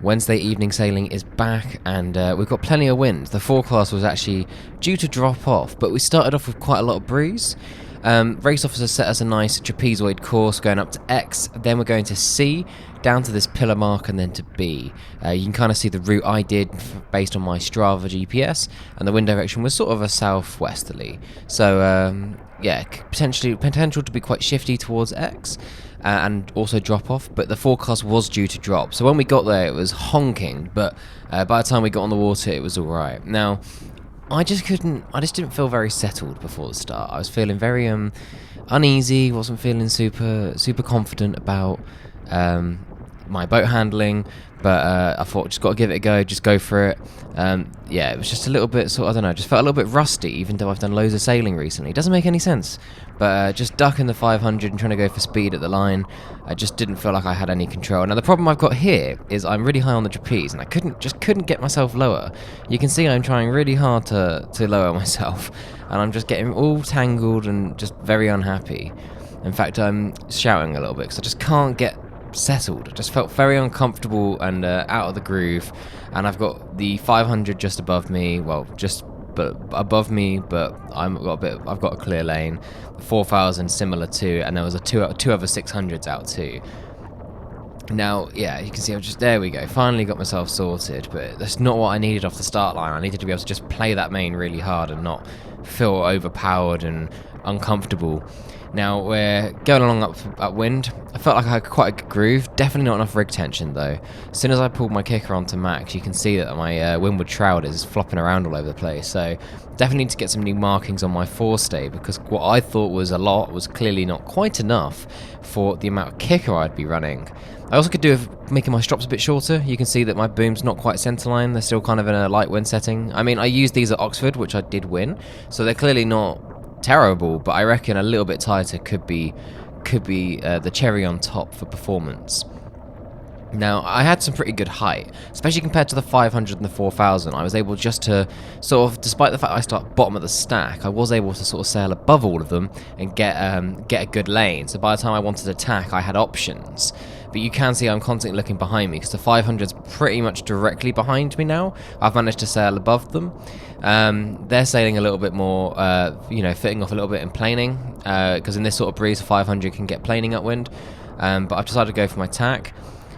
Wednesday evening sailing is back, and we've got plenty of wind. The forecast was actually due to drop off, but we started off with quite a lot of breeze. Race officer set us a nice trapezoid course going up to X, then we're going to C, down to this pillar mark, and then to B. You can kind of see the route I did based on my Strava GPS, and the wind direction was sort of a southwesterly. So yeah, potential to be quite shifty towards X. And also drop off, but the forecast was due to drop. So when we got there, it was honking, but by the time we got on the water, it was alright. Now, I just didn't feel very settled before the start. I was feeling very uneasy, wasn't feeling super confident about my boat handling, but I thought just got to give it a go, just go for it. Yeah, it was just a little bit I don't know, just felt a little bit rusty, even though I've done loads of sailing recently. It doesn't make any sense, but just ducking the 500 and trying to go for speed at the line, I just didn't feel like I had any control. Now the problem I've got here is I'm really high on the trapeze, and I couldn't get myself lower. You can see I'm trying really hard to lower myself, and I'm just getting all tangled and just very unhappy. In fact, I'm shouting a little bit because I just can't get settled. I just felt very uncomfortable and out of the groove, and I've got the 500 just above me, well, just above me, but I've got a clear lane. The 4000 similar too, and there was two other 600s out too. Now, yeah, you can see there we go, finally got myself sorted, but that's not what I needed off the start line. I needed to be able to just play that main really hard and not feel overpowered and uncomfortable. Now we're going along upwind. I felt like I had quite a good groove, definitely not enough rig tension though. As soon as I pulled my kicker onto max, you can see that my windward shroud is flopping around all over the place, so definitely need to get some new markings on my forestay, because what I thought was a lot was clearly not quite enough for the amount of kicker I'd be running. I also could do with making my strops a bit shorter. You can see that my boom's not quite centerline, they're still kind of in a light wind setting. I mean, I used these at Oxford, which I did win, so they're clearly not terrible, but I reckon a little bit tighter could be the cherry on top for performance. Now, I had some pretty good height, especially compared to the 500 and the 4000. I was able just to sort of, despite the fact I start bottom of the stack, I was able to sort of sail above all of them and get a good lane. So by the time I wanted to attack, I had options. But you can see I'm constantly looking behind me, because the 500's pretty much directly behind me now. I've managed to sail above them. They're sailing a little bit more, fitting off a little bit in planing, because in this sort of breeze, 500 can get planing upwind. But I've decided to go for my tack.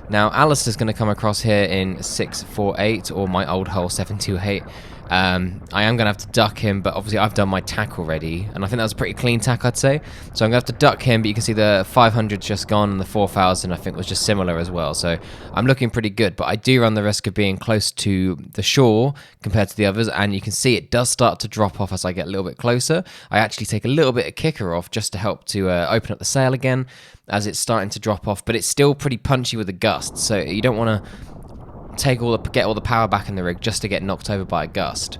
Now, Alistair's going to come across here in 648, or my old hull 728. I am going to have to duck him, but obviously I've done my tack already, and I think that was a pretty clean tack, I'd say. So I'm going to have to duck him, but you can see the 500's just gone, and the 4000 I think was just similar as well. So I'm looking pretty good, but I do run the risk of being close to the shore compared to the others, and you can see it does start to drop off as I get a little bit closer. I actually take a little bit of kicker off just to help to open up the sail again as it's starting to drop off, but it's still pretty punchy with the gust, so you don't want to get all the power back in the rig just to get knocked over by a gust.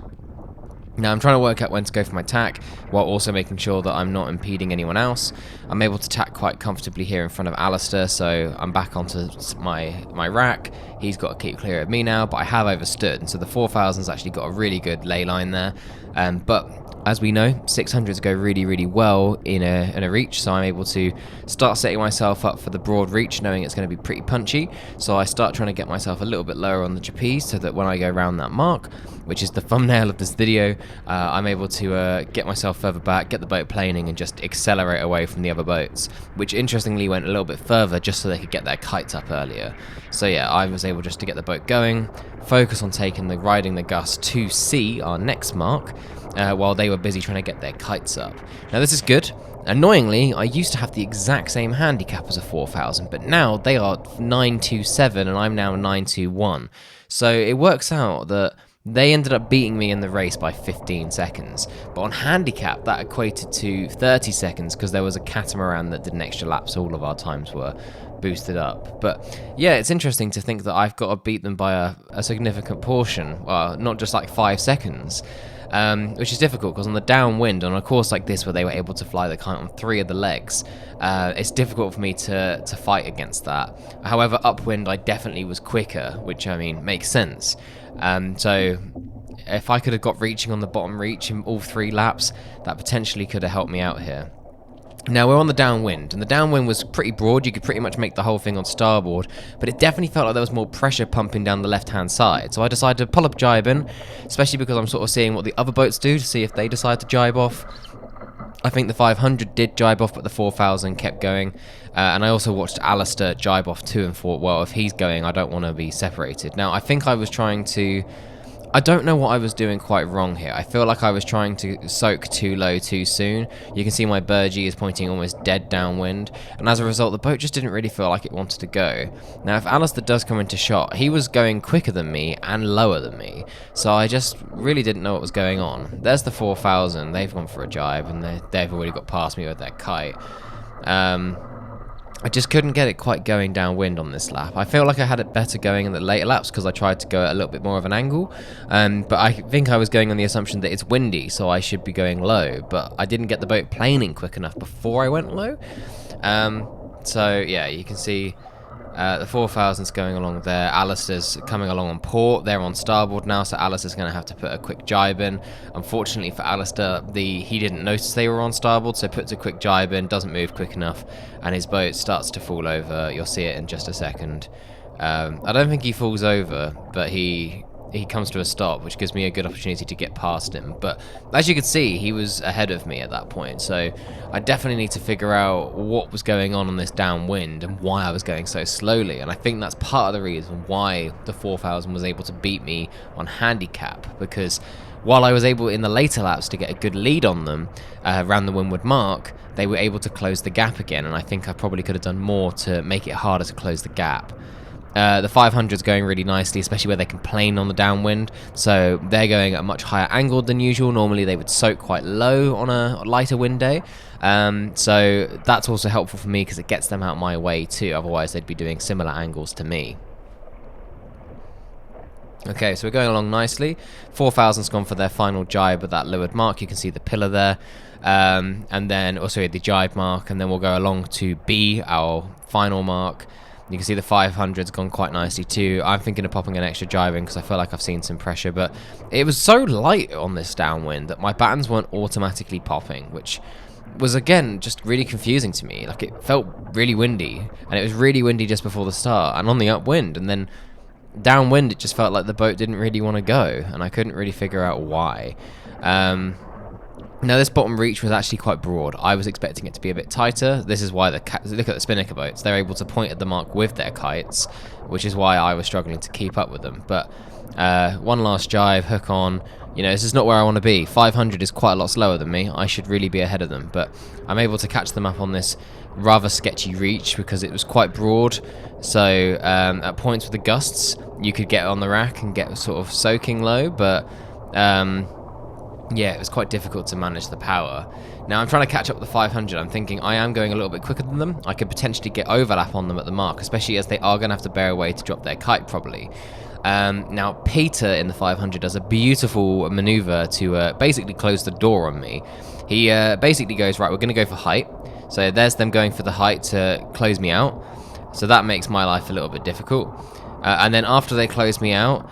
Now I'm trying to work out when to go for my tack, while also making sure that I'm not impeding anyone else. I'm able to tack quite comfortably here in front of Alistair, so I'm back onto my rack. He's got to keep clear of me now, but I have overstood, and so the 4000's actually got a really good ley line there. But as we know, 600s go really, really well in a reach, so I'm able to start setting myself up for the broad reach, knowing it's going to be pretty punchy. So I start trying to get myself a little bit lower on the trapeze, so that when I go around that mark, which is the thumbnail of this video, I'm able to get myself further back, get the boat planing, and just accelerate away from the other boats, which interestingly went a little bit further just so they could get their kites up earlier. So yeah, I was able just to get the boat going, focus on riding the gust to C, our next mark, while they were busy trying to get their kites up. Now this is good. Annoyingly, I used to have the exact same handicap as a 4000, but now they are 927 and I'm now 921. So it works out that they ended up beating me in the race by 15 seconds, but on handicap that equated to 30 seconds because there was a catamaran that did an extra lap, so all of our times were boosted up. But yeah, it's interesting to think that I've got to beat them by a significant portion, well, not just like 5 seconds. Which is difficult because on the downwind, on a course like this where they were able to fly the kite on 3 of the legs, it's difficult for me to fight against that. However, upwind I definitely was quicker, which I mean makes sense. So if I could have got reaching on the bottom reach in all 3 laps, that potentially could have helped me out here. Now we're on the downwind, and the downwind was pretty broad. You could pretty much make the whole thing on starboard, but it definitely felt like there was more pressure pumping down the left-hand side. So I decided to pull up jibing, especially because I'm sort of seeing what the other boats do to see if they decide to jibe off. I think the 500 did jibe off, but the 4000 kept going. And I also watched Alistair jibe off too and thought, well, if he's going, I don't want to be separated. Now, I think I was trying to... I don't know what I was doing quite wrong here. I feel like I was trying to soak too low too soon. You can see my burgee is pointing almost dead downwind, and as a result the boat just didn't really feel like it wanted to go. Now if Alistair does come into shot, he was going quicker than me and lower than me, so I just really didn't know what was going on. There's the 4000, they've gone for a jibe, and they've already got past me with their kite. I just couldn't get it quite going downwind on this lap. I feel like I had it better going in the later laps because I tried to go at a little bit more of an angle. But I think I was going on the assumption that it's windy, so I should be going low. But I didn't get the boat planing quick enough before I went low. So yeah, you can see the 4000's going along there. Alistair's coming along on port. They're on starboard now, so Alistair's going to have to put a quick jibe in. Unfortunately for Alistair, he didn't notice they were on starboard, so puts a quick jibe in, doesn't move quick enough, and his boat starts to fall over. You'll see it in just a second. I don't think he falls over, but he comes to a stop, which gives me a good opportunity to get past him. But as you can see, he was ahead of me at that point, so I definitely need to figure out what was going on this downwind and why I was going so slowly. And I think that's part of the reason why the 4000 was able to beat me on handicap, because while I was able in the later laps to get a good lead on them around the windward mark, they were able to close the gap again, and I think I probably could have done more to make it harder to close the gap. The 500's going really nicely, especially where they can plane on the downwind, so they're going at a much higher angle than usual. Normally they would soak quite low on a lighter wind day, so that's also helpful for me because it gets them out my way too, otherwise they'd be doing similar angles to me. Okay, so we're going along nicely. 4000's gone for their final jibe at that leeward mark. You can see the pillar there, and then also the jibe mark, and then we'll go along to B, our final mark. You can see the 500's gone quite nicely too. I'm thinking of popping an extra jibe in because I feel like I've seen some pressure, but it was so light on this downwind that my battens weren't automatically popping, which was again just really confusing to me. Like, it felt really windy, and it was really windy just before the start and on the upwind, and then downwind it just felt like the boat didn't really want to go, and I couldn't really figure out why. Now this bottom reach was actually quite broad. I was expecting it to be a bit tighter. This is why look at the spinnaker boats. They're able to point at the mark with their kites, which is why I was struggling to keep up with them. But one last jibe, hook on. You know, this is not where I want to be. 500 is quite a lot slower than me. I should really be ahead of them, but I'm able to catch them up on this rather sketchy reach because it was quite broad. So at points with the gusts, you could get on the rack and get sort of soaking low, but yeah, it was quite difficult to manage the power. Now I'm trying to catch up with the 500. I'm thinking I am going a little bit quicker than them. I could potentially get overlap on them at the mark, especially as they are going to have to bear away to drop their kite probably. Now Peter in the 500 does a beautiful maneuver to basically close the door on me. He basically goes, right, we're going to go for height. So there's them going for the height to close me out. So that makes my life a little bit difficult. And then after they close me out,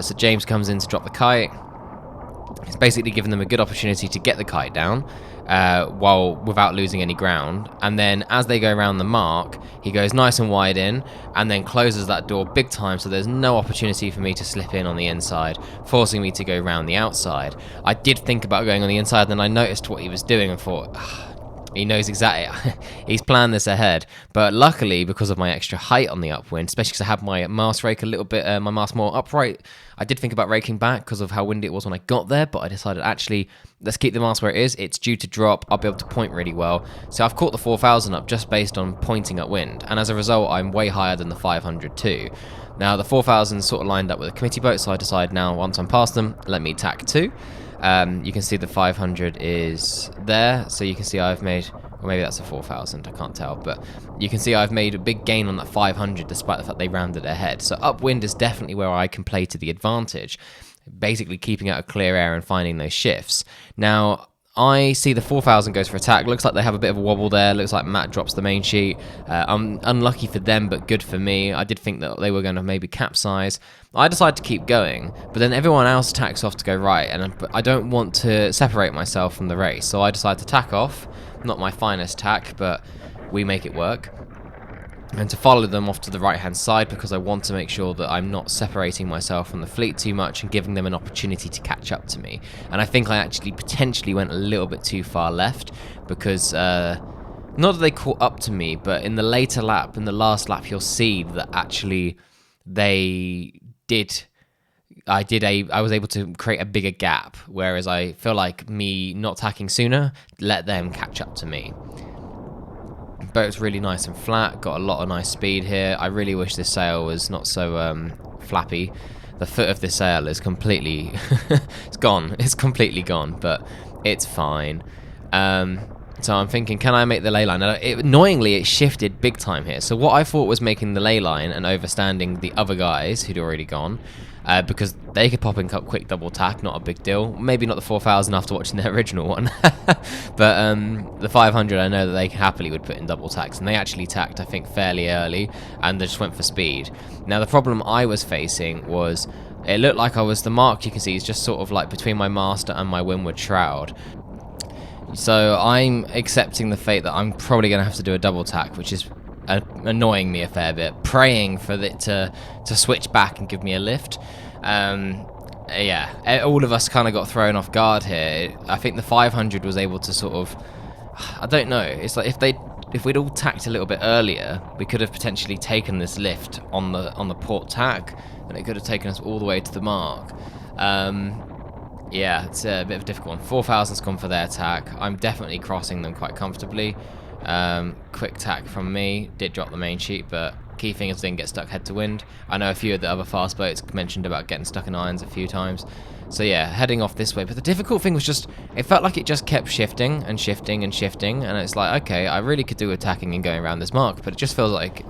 so James comes in to drop the kite. It's basically giving them a good opportunity to get the kite down while without losing any ground. And then as they go around the mark, he goes nice and wide in and then closes that door big time, so there's no opportunity for me to slip in on the inside, forcing me to go round the outside. I did think about going on the inside, and then I noticed what he was doing and thought, he knows exactly, he's planned this ahead. But luckily, because of my extra height on the upwind, especially because I had my mast rake a little bit, my mast more upright, I did think about raking back because of how windy it was when I got there, but I decided actually, let's keep the mast where it is. It's due to drop. I'll be able to point really well. So I've caught the 4000 up just based on pointing upwind, and as a result, I'm way higher than the 500 too. Now, the 4000 sort of lined up with a committee boat, so I decide now, once I'm past them, let me tack two. You can see the 500 is there, so you can see I've made, or maybe that's a 4000, I can't tell, but you can see I've made a big gain on that 500 despite the fact they rounded ahead. So upwind is definitely where I can play to the advantage, basically keeping out of clear air and finding those shifts. Now, I see the 4000 goes for attack. Looks like they have a bit of a wobble there. Looks like Matt drops the main sheet. Unlucky for them, but good for me. I did think that they were going to maybe capsize. I decided to keep going, but then everyone else tacks off to go right, and I don't want to separate myself from the race, so I decided to tack off. Not my finest tack, but we make it work. And to follow them off to the right-hand side because I want to make sure that I'm not separating myself from the fleet too much and giving them an opportunity to catch up to me. And I think I actually potentially went a little bit too far left because, not that they caught up to me, but in the later lap, in the last lap, you'll see that actually I was able to create a bigger gap, whereas I feel like me not tacking sooner let them catch up to me. Boat's really nice and flat, got a lot of nice speed here. I really wish this sail was not so flappy. The foot of this sail is completely it's gone. It's completely gone, but it's fine. So I'm thinking, can I make the ley line? Annoyingly, it shifted big time here. So what I thought was making the ley line and overstanding the other guys who'd already gone, because they could pop in quick double tack, not a big deal. Maybe not the 4000 after watching their original one, but the 500 I know that they happily would put in double tacks, and they actually tacked, I think, fairly early, and they just went for speed. Now the problem I was facing was, it looked like the mark you can see is just sort of like between my master and my windward shroud. So I'm accepting the fate that I'm probably going to have to do a double tack, which is annoying me a fair bit, praying for it to switch back and give me a lift. Yeah, all of us kind of got thrown off guard here. I think the 500 was able to sort of, I don't know, it's like if we'd all tacked a little bit earlier, we could have potentially taken this lift on the port tack, and it could have taken us all the way to the mark. Yeah, it's a bit of a difficult one. 4000's gone for their tack. I'm definitely crossing them quite comfortably. Quick tack from me. Did drop the main sheet, but key thing is didn't get stuck head to wind. I know a few of the other fast boats mentioned about getting stuck in irons a few times. So yeah, heading off this way. But the difficult thing was just, it felt like it just kept shifting and shifting and shifting. And it's like, okay, I really could do attacking and going around this mark, but it just feels like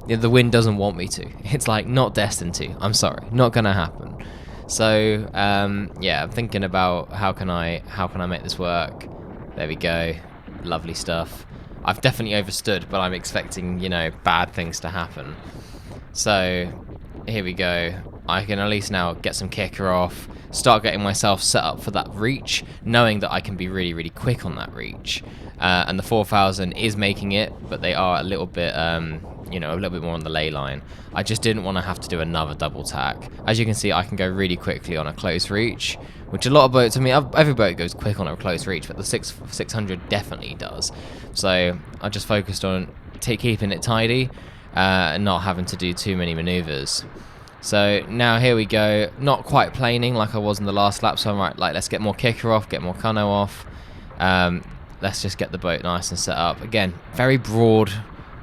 the wind doesn't want me to. It's like not destined to. I'm sorry, not gonna happen. So yeah, I'm thinking about how can I make this work. There we go, lovely stuff. I've definitely overstood, but I'm expecting, bad things to happen. So here we go. I can at least now get some kicker off, start getting myself set up for that reach, knowing that I can be really, really quick on that reach. And the 4000 is making it, but they are a little bit, a little bit more on the ley line. I just didn't want to have to do another double tack. As you can see, I can go really quickly on a close reach, which a lot of boats, every boat goes quick on a close reach, but the 600 definitely does. So I just focused on keeping it tidy and not having to do too many maneuvers. So now here we go, not quite planing like I was in the last lap, so I'm like, let's get more kicker off, get more cano off. Let's just get the boat nice and set up. Again, very broad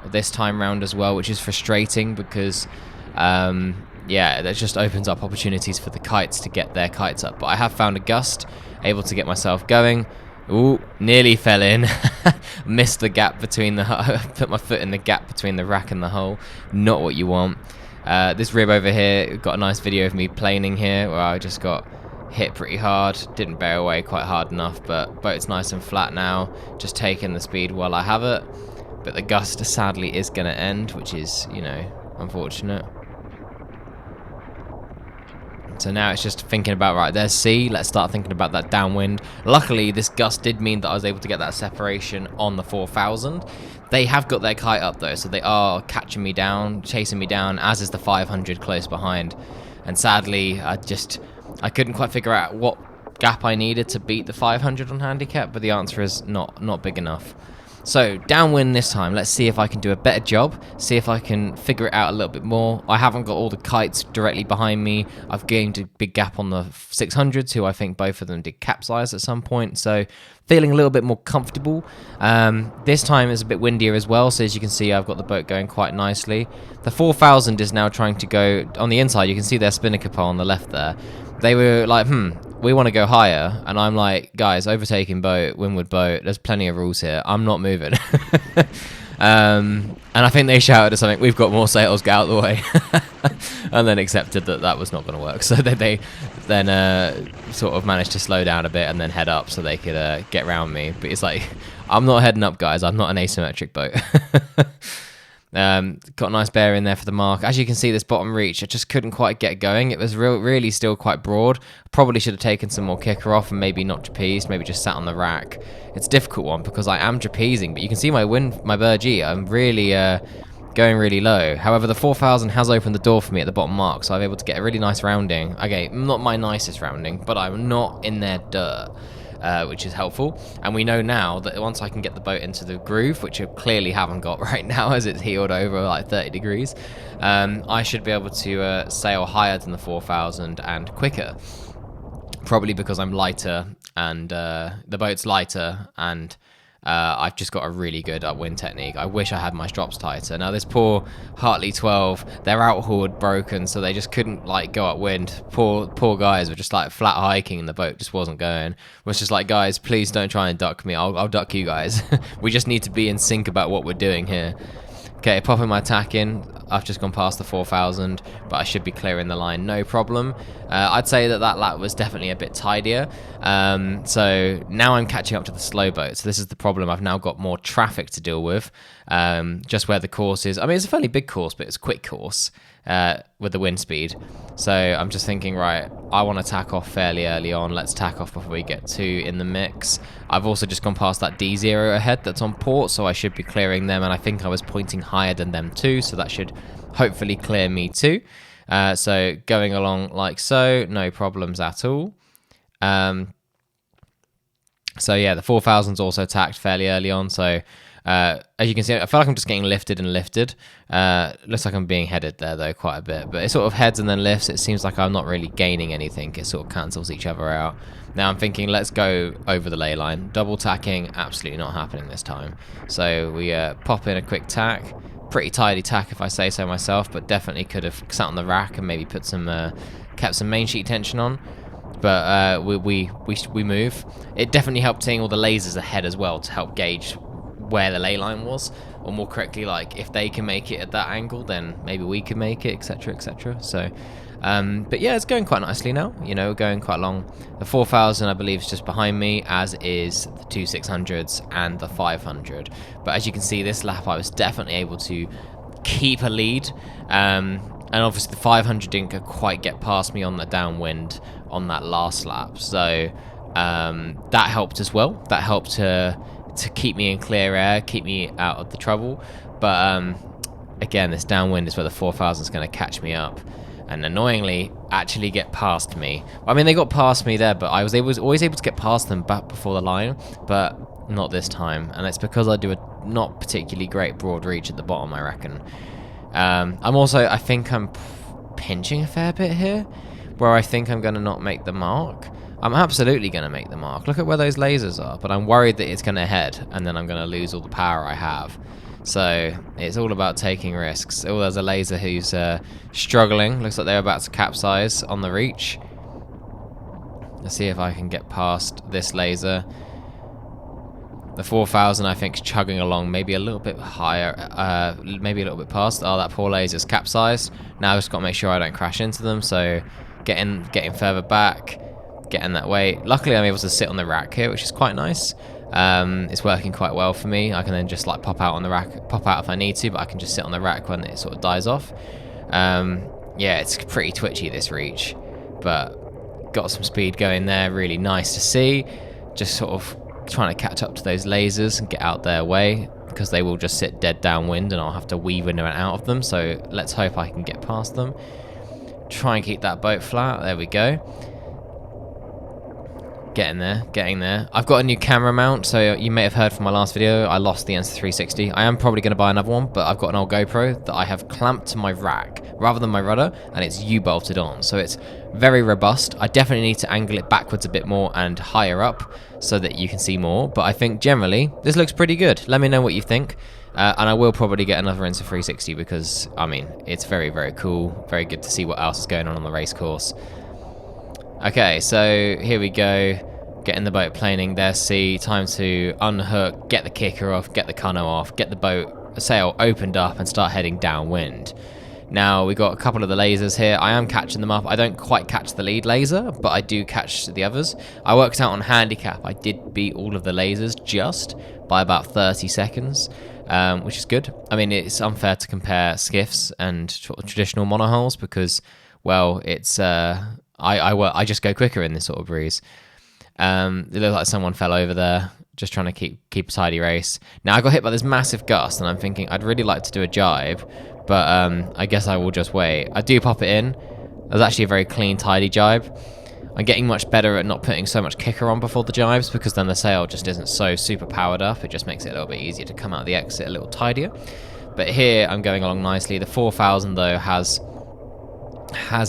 this time round as well, which is frustrating because yeah, that just opens up opportunities for the kites to get their kites up. But I have found a gust, able to get myself going. Ooh, nearly fell in. Missed the gap between put my foot in the gap between the rack and the hull. Not what you want. This rib over here, got a nice video of me planing here where I just got hit pretty hard, didn't bear away quite hard enough, but boat's nice and flat now, just taking the speed while I have it. But the gust sadly is going to end, which is, unfortunate. So now it's just thinking about, right, there's C, let's start thinking about that downwind. Luckily, this gust did mean that I was able to get that separation on the 4000. They have got their kite up though, so they are catching me down, chasing me down, as is the 500 close behind. And sadly, I couldn't quite figure out what gap I needed to beat the 500 on handicap, but the answer is not big enough. So, downwind this time. Let's see if I can do a better job, see if I can figure it out a little bit more. I haven't got all the kites directly behind me. I've gained a big gap on the 600s, who I think both of them did capsize at some point, so feeling a little bit more comfortable. This time is a bit windier as well, so as you can see, I've got the boat going quite nicely. The 4000 is now trying to go on the inside. You can see their spinnaker pole on the left there. They were like, we want to go higher, and I'm like, guys, overtaking boat, windward boat, there's plenty of rules here, I'm not moving. And I think they shouted at something, "We've got more sails, get out of the way," and then accepted that that was not going to work. So they then sort of managed to slow down a bit and then head up so they could get around me. But it's like, I'm not heading up, guys. I'm not an asymmetric boat. Got a nice bear in there for the mark. As you can see, this bottom reach, I just couldn't quite get going. It was really still quite broad. Probably should have taken some more kicker off and maybe not trapezed, maybe just sat on the rack. It's a difficult one because I am trapezing, but you can see my burgee. I'm really going really low. However, the 4000 has opened the door for me at the bottom mark, so I'm able to get a really nice rounding. Okay, not my nicest rounding, but I'm not in their dirt. Which is helpful, and we know now that once I can get the boat into the groove, which I clearly haven't got right now as it's heeled over like 30 degrees, I should be able to sail higher than the 4000 and quicker, probably because I'm lighter and the boat's lighter, and I've just got a really good upwind technique. I wish I had my strops tighter. Now this poor Hartley 12, their outhaul had broken, so they just couldn't like go upwind. Poor guys were just like flat hiking and the boat just wasn't going. It was just like, guys, please don't try and duck me. I'll duck you guys. We just need to be in sync about what we're doing here. Okay, popping my tack in. I've just gone past the 4000, but I should be clearing the line, no problem. I'd say that lap was definitely a bit tidier. So now I'm catching up to the slow boat. So this is the problem. I've now got more traffic to deal with. Just where the course is. I mean, it's a fairly big course, but it's a quick course with the wind speed. So I'm just thinking, right, I want to tack off fairly early on. Let's tack off before we get too in the mix. I've also just gone past that D0 ahead that's on port, so I should be clearing them, and I think I was pointing higher than them too, so that should hopefully clear me too. So going along like so, no problems at all. So yeah, the 4000's also tacked fairly early on, so as you can see, I feel like I'm just getting lifted and lifted. Looks like I'm being headed there though quite a bit, but it sort of heads and then lifts. It seems like I'm not really gaining anything. It sort of cancels each other out. Now I'm thinking, let's go over the ley line. Double tacking, absolutely not happening this time. So we pop in a quick tack. Pretty tidy tack if I say so myself, but definitely could have sat on the rack and maybe put some kept some main sheet tension on. But we move. It definitely helped seeing all the lasers ahead as well to help gauge where the ley line was, or more correctly, like if they can make it at that angle, then maybe we can make it, etc, etc. So but yeah, it's going quite nicely now, you know, going quite long. The 4000 I believe is just behind me, as is the 2600s and the 500. But as you can see, this lap I was definitely able to keep a lead, and obviously the 500 didn't quite get past me on the downwind on that last lap, so that helped as well. That helped to keep me in clear air, keep me out of the trouble. But again, this downwind is where the 4000 is going to catch me up and annoyingly actually get past me. I mean, they got past me there, but I was always able to get past them back before the line, but not this time. And it's because I do a not particularly great broad reach at the bottom, I reckon. I think I'm pinching a fair bit here, where I think I'm going to not make the mark. I'm absolutely going to make the mark. Look at where those lasers are, but I'm worried that it's going to head, and then I'm going to lose all the power I have. So it's all about taking risks. Oh, there's a laser who's struggling. Looks like they're about to capsize on the reach. Let's see if I can get past this laser. The 4000, I think, is chugging along, maybe a little bit higher, maybe a little bit past. Oh, that poor laser's capsized. Now I've just got to make sure I don't crash into them, so getting further back, getting that way. Luckily, I'm able to sit on the rack here, which is quite nice. It's working quite well for me. I can then just like pop out on the rack, pop out if I need to, but I can just sit on the rack when it sort of dies off. Yeah, it's pretty twitchy, this reach, but got some speed going there. Really nice to see. Just sort of trying to catch up to those lasers and get out their way, because they will just sit dead downwind and I'll have to weave in and out of them. So let's hope I can get past them. Try and keep that boat flat. There we go. Getting there. I've got a new camera mount, so you may have heard from my last video, I lost the Insta360. I am probably going to buy another one, but I've got an old GoPro that I have clamped to my rack rather than my rudder, and it's U-bolted on, so it's very robust. I definitely need to angle it backwards a bit more and higher up so that you can see more, but I think generally this looks pretty good. Let me know what you think. And I will probably get another Insta360 because, I mean, it's very, very cool. Very good to see what else is going on the race course. Okay, so here we go. Getting the boat planing there, see. Time to unhook, get the kicker off, get the cano off, get the boat sail opened up and start heading downwind. Now, we got a couple of the lasers here. I am catching them up. I don't quite catch the lead laser, but I do catch the others. I worked out on handicap. I did beat all of the lasers just by about 30 seconds, which is good. I mean, it's unfair to compare skiffs and traditional monohulls because, well, it's I just go quicker in this sort of breeze. It looked like someone fell over there, just trying to keep a tidy race. Now, I got hit by this massive gust, and I'm thinking I'd really like to do a jibe, but I guess I will just wait. I do pop it in. It was actually a very clean, tidy jibe. I'm getting much better at not putting so much kicker on before the jibes, because then the sail just isn't so super powered up. It just makes it a little bit easier to come out of the exit a little tidier. But here, I'm going along nicely. The 4000, though, has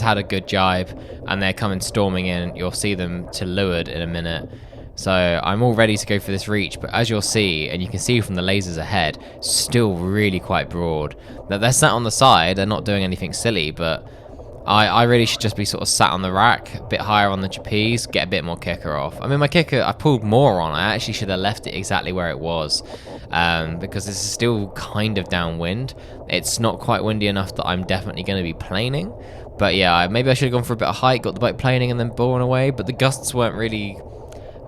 had a good jibe, and they're coming storming in. You'll see them to leeward in a minute. So I'm all ready to go for this reach, but as you'll see, and you can see from the lasers ahead, still really quite broad. They're sat on the side, they're not doing anything silly, but I really should just be sort of sat on the rack, a bit higher on the trapeze, get a bit more kicker off. I mean, my kicker, I pulled more on. I actually should have left it exactly where it was, because this is still kind of downwind. It's not quite windy enough that I'm definitely going to be planing. But yeah, maybe I should have gone for a bit of height, got the boat planing and then borne away, but the gusts weren't really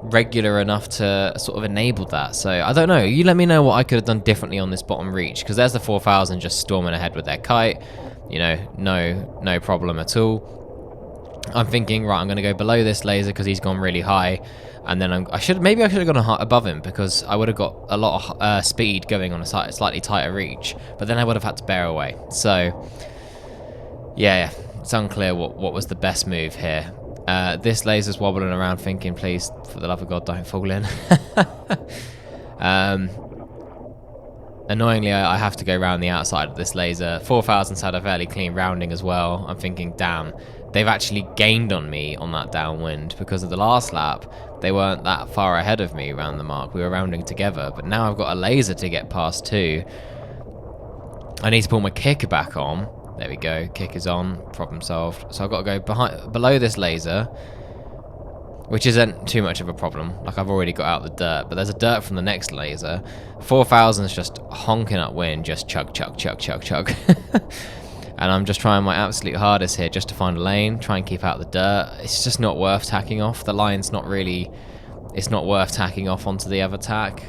regular enough to sort of enable that. So I don't know, you let me know what I could have done differently on this bottom reach, because there's the 4000 just storming ahead with their kite, you know, no problem at all. I'm thinking, right, I'm going to go below this laser because he's gone really high, and then maybe I should have gone above him, because I would have got a lot of speed going on a slightly tighter reach, but then I would have had to bear away. So yeah, it's unclear what was the best move here. This laser's wobbling around thinking, please, for the love of God, don't fall in. Annoyingly, I have to go around the outside of this laser. 4000's had a fairly clean rounding as well. I'm thinking, damn, they've actually gained on me on that downwind, because of the last lap, they weren't that far ahead of me around the mark. We were rounding together, but now I've got a laser to get past too. I need to pull my kicker back on. There we go, kick is on, problem solved. So I've got to go below this laser, which isn't too much of a problem. Like, I've already got out the dirt, but there's a dirt from the next laser. 4000's just honking upwind, just chug, chug, chug, chug, chug. And I'm just trying my absolute hardest here just to find a lane, try and keep out the dirt. It's just not worth tacking off. The line's not really, it's not worth tacking off onto the other tack.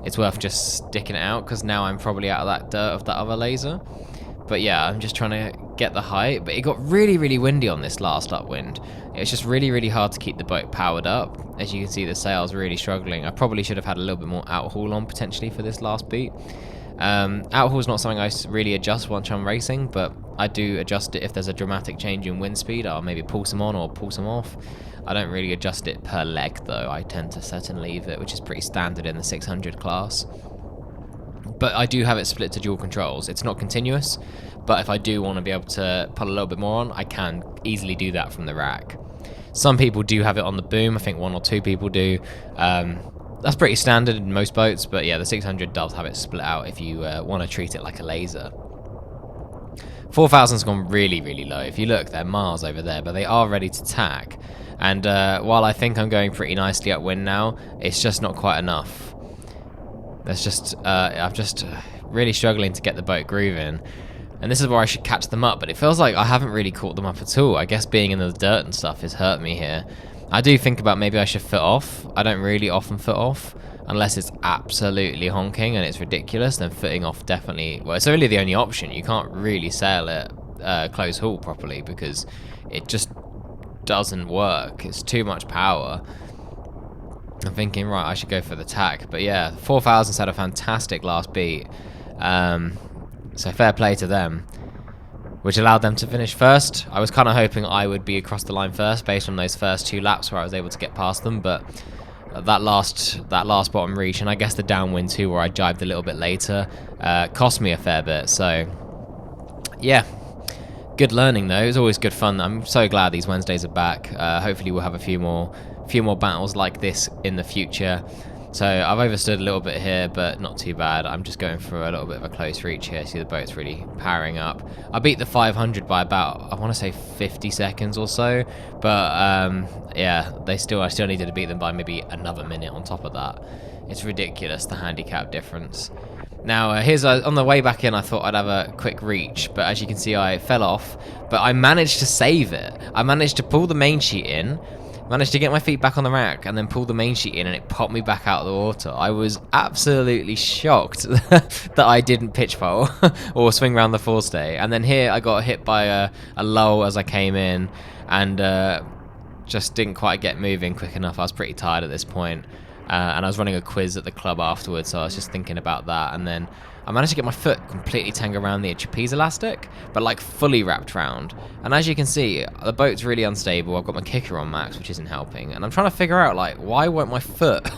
It's worth just sticking it out, because now I'm probably out of that dirt of that other laser. But yeah, I'm just trying to get the height. But it got really, really windy on this last upwind. It's just really, really hard to keep the boat powered up. As you can see, the sail's really struggling. I probably should have had a little bit more outhaul on potentially for this last beat. Outhaul is not something I really adjust once I'm racing, but I do adjust it if there's a dramatic change in wind speed. I'll maybe pull some on or pull some off. I don't really adjust it per leg though. I tend to set and leave it, which is pretty standard in the 600 class. But I do have it split to dual controls. It's not continuous, but if I do want to be able to put a little bit more on, I can easily do that from the rack. Some people do have it on the boom. I think 1 or 2 people do. That's pretty standard in most boats, but yeah, the 600 does have it split out if you want to treat it like a laser. 4000's gone really, really low. If you look, they're miles over there, but they are ready to tack. And while I think I'm going pretty nicely upwind now, it's just not quite enough. There's just, I'm just really struggling to get the boat grooving. And this is where I should catch them up, but it feels like I haven't really caught them up at all. I guess being in the dirt and stuff has hurt me here. I do think about maybe I should foot off. I don't really often foot off, unless it's absolutely honking and it's ridiculous, then footing off definitely, well, it's really the only option. You can't really sail it close haul properly, because it just doesn't work. It's too much power. I'm thinking, right, I should go for the tack. But yeah, 4000's had a fantastic last beat. So fair play to them, which allowed them to finish first. I was kind of hoping I would be across the line first based on those first 2 laps where I was able to get past them, but that last bottom reach, and I guess the downwind too, where I jibed a little bit later, cost me a fair bit. So yeah, good learning though. It was always good fun. I'm so glad these Wednesdays are back. Hopefully we'll have a few more battles like this in the future. So I've overstood a little bit here, but not too bad. I'm just going for a little bit of a close reach here. See, the boat's really powering up. I beat the 500 by about, I want to say 50 seconds or so, but yeah, I still needed to beat them by maybe another minute on top of that. It's ridiculous, the handicap difference. Now, here's on the way back in, I thought I'd have a quick reach, but as you can see, I fell off. But I managed to save it. I managed to pull the main sheet in, managed to get my feet back on the rack, and then pull the main sheet in, and it popped me back out of the water. I was absolutely shocked that I didn't pitch pole or swing around the forestay. And then here, I got hit by a lull as I came in, and just didn't quite get moving quick enough. I was pretty tired at this point. And I was running a quiz at the club afterwards, so I was just thinking about that. And then I managed to get my foot completely tangled around the trapeze elastic, but like fully wrapped round. And as you can see, the boat's really unstable. I've got my kicker on max, which isn't helping. And I'm trying to figure out, like, why won't my foot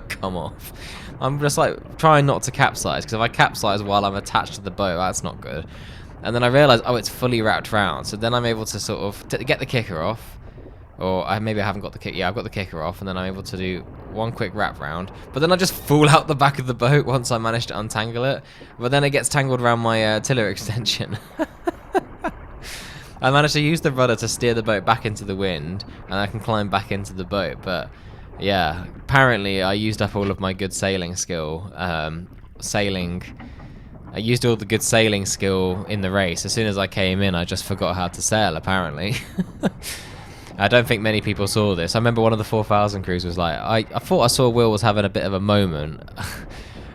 come off? I'm just like trying not to capsize, because if I capsize while I'm attached to the boat, that's not good. And then I realized, oh, it's fully wrapped round. So then I'm able to sort of get the kicker off. Or maybe I haven't got the kicker. Yeah, I've got the kicker off, and then I'm able to do one quick wrap round. But then I just fall out the back of the boat once I manage to untangle it. But then it gets tangled around my tiller extension. I managed to use the rudder to steer the boat back into the wind, and I can climb back into the boat. But yeah, apparently I used up all of my good sailing skill. I used all the good sailing skill in the race. As soon as I came in, I just forgot how to sail, apparently. I don't think many people saw this. I remember one of the 4000 crews was like, I thought I saw Will was having a bit of a moment.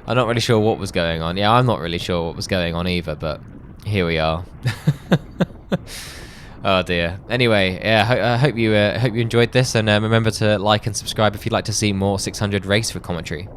I'm not really sure what was going on. Yeah, I'm not really sure what was going on either, but here we are. Oh dear. Anyway, yeah, I hope you enjoyed this, and remember to like and subscribe if you'd like to see more 600 race commentary.